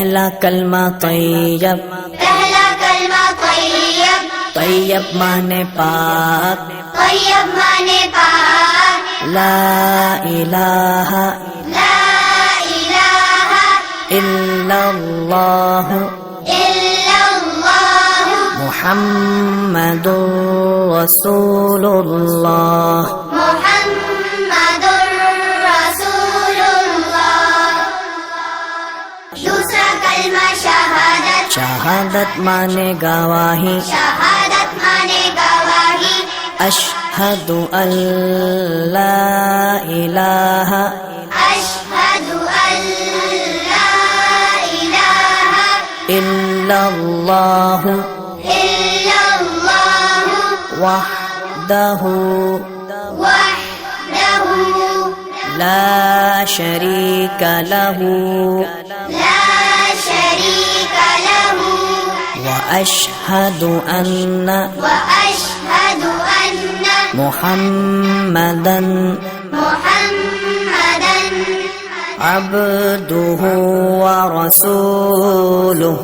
پہلا کلمہ طیب، پہلا کلمہ طیب، طیب مانے پاک، طیب مانے پاک، لا الہ لا الہ الا اللہ الا اللہ محمد رسول اللہ۔ محمد رسول اللہ۔ دوسرا کلمہ شہادت، شہادت مانے گواہی، شہادت مانے گواہی، اشہد ان لا الہ اشہد ان لا الہ الا اللہ الا اللہ وحدہ وحدہ لا شریک لہ لا شریک لہ واشہد ان واشہد ان محمدا محمدا عبدہ ورسولہ۔